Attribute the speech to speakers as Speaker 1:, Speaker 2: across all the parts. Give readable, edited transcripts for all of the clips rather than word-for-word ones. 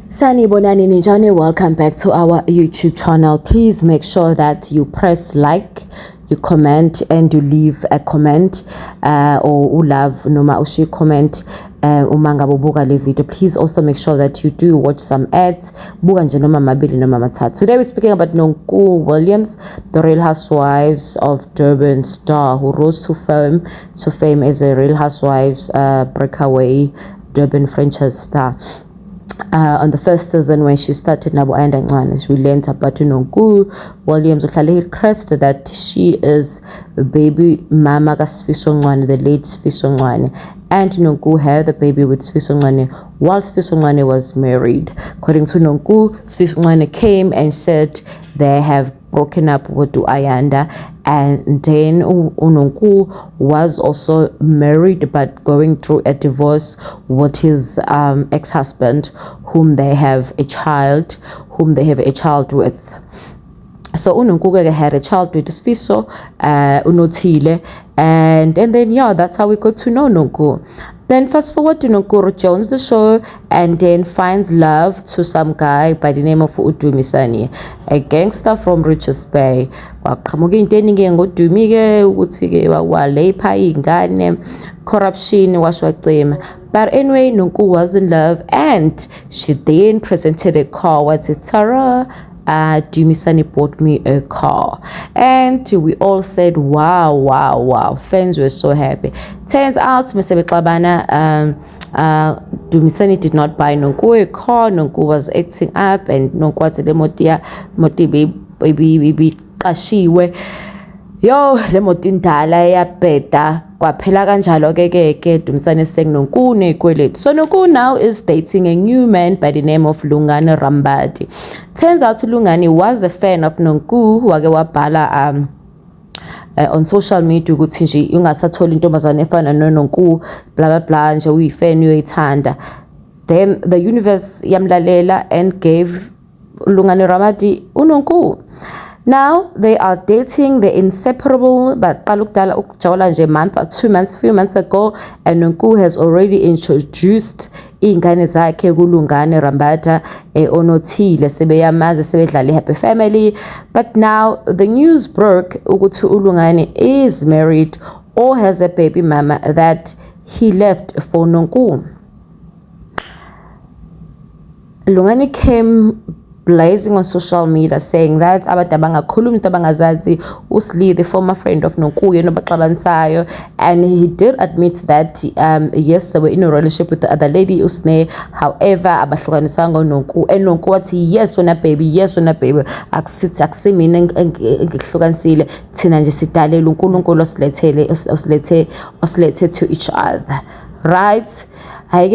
Speaker 1: Sanibonani ninjani, welcome back to our YouTube channel. Please make sure that you press like, you comment, and you leave a comment or love noma ushi comment uma ngabe ubuka le video. Please also make sure that you do watch some ads. Buka nje noma mabili noma mathathu. Today we're speaking about Nonku Williams, the Real Housewives of Durban star who rose to fame as a Real Housewives breakaway Durban franchise star. On the first season when she started Nabo and Ncwane, we learned about Nonku Williams crest that she is baby mama ka Sifiso Ncwane, the late Sifiso Ncwane, and Nonku had the baby with Sifiso Ncwane while Sifiso Ncwane was married. According to Nonku, Sifiso Ncwane came and said they have broken up with Ayanda, and then Nonku was also married but going through a divorce with his ex-husband, whom they have a child with. So Nonku had a child with Sifiso Unothile, and then yeah, that's how we got to know Nonku. Then fast forward to Nonku joins the show and then finds love to some guy by the name of Udumisani, a gangster from Richards Bay. Corruption but anyway, Nonku was in love and she then presented a car. What's it, Tara? Dumisani bought me a car, and we all said wow. Fans were so happy. Turns out Mr. Klabana Dumisani did not buy Nonku a car. Nonku was acting up, and Nonku was moti baby kashiwe yo le moti ndala ya beta kwaphela kanjalo ke Dumisani saying Nonku nekweleti. So Nonku now is dating a new man by the name of Lungani Rambadi. Turns out Lungani was a fan of Nonku, wake wabhala on social media ukuthi nje ungasatholi intombazane efana noNonku blah blah nje uyifan uyoyithanda. Then the universe yamlalela and gave Lungani Rambadi uNonku. Now they are dating, they're inseparable, but few months ago, and Nonku has already introduced ingane zakhe kuLungani Rambada Onothile sebeyamazi sebedlala happy family. But now the news broke ukuthi uLungani is married or has a baby mama that he left for Nonku. Lungani came blazing on social media saying that Usli, the former friend of Nonku, and he did admit that yes, they were in a relationship with the other lady Usne. However, Nonku and Nonku what yes on a baby to each other, right? But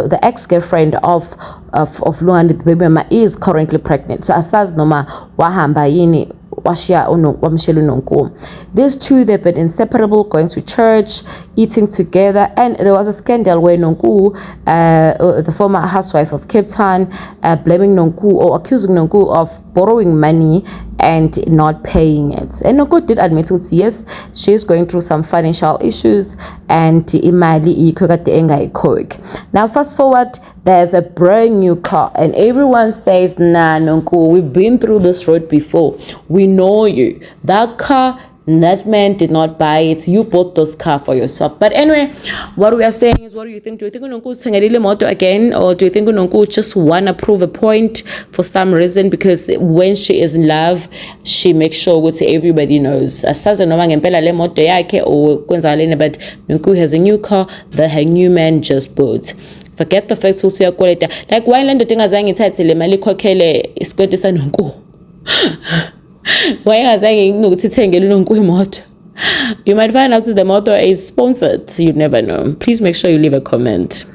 Speaker 1: the ex-girlfriend of Lungani, the baby mama, is currently pregnant. So asaz noma wahamba yini washia wamshelu Nonku. These two, they've been inseparable, going to church, eating together, and there was a scandal where Nonku, the former housewife of Cape Town, blaming Nonku or accusing Nonku of borrowing money and not paying it. And Nonku did admit that yes, she is going through some financial issues and imali ikho. Now fast forward, there's a brand new car and everyone says, nah Nonku, we've been through this road before, we know you. That car, that man did not buy it, you bought this car for yourself. But anyway, what we are saying is, what do you think? Do you think Nonku is Tangalile Moto again, or do you think Nonku just wanna prove a point for some reason? Because when she is in love, she makes sure that everybody knows. Asaza noma ngempela le moto yakhe or kwenzaleni, but Nonku has a new car that her new man just bought. Forget the fact also ya quality. Like why le ndoda ingazange ithathe le mali ikhokhele isikweti saNonku? Why ingazange nokuthi ithengele uNonku imoto? You might find out that the motor is sponsored. You never know. Please make sure you leave a comment.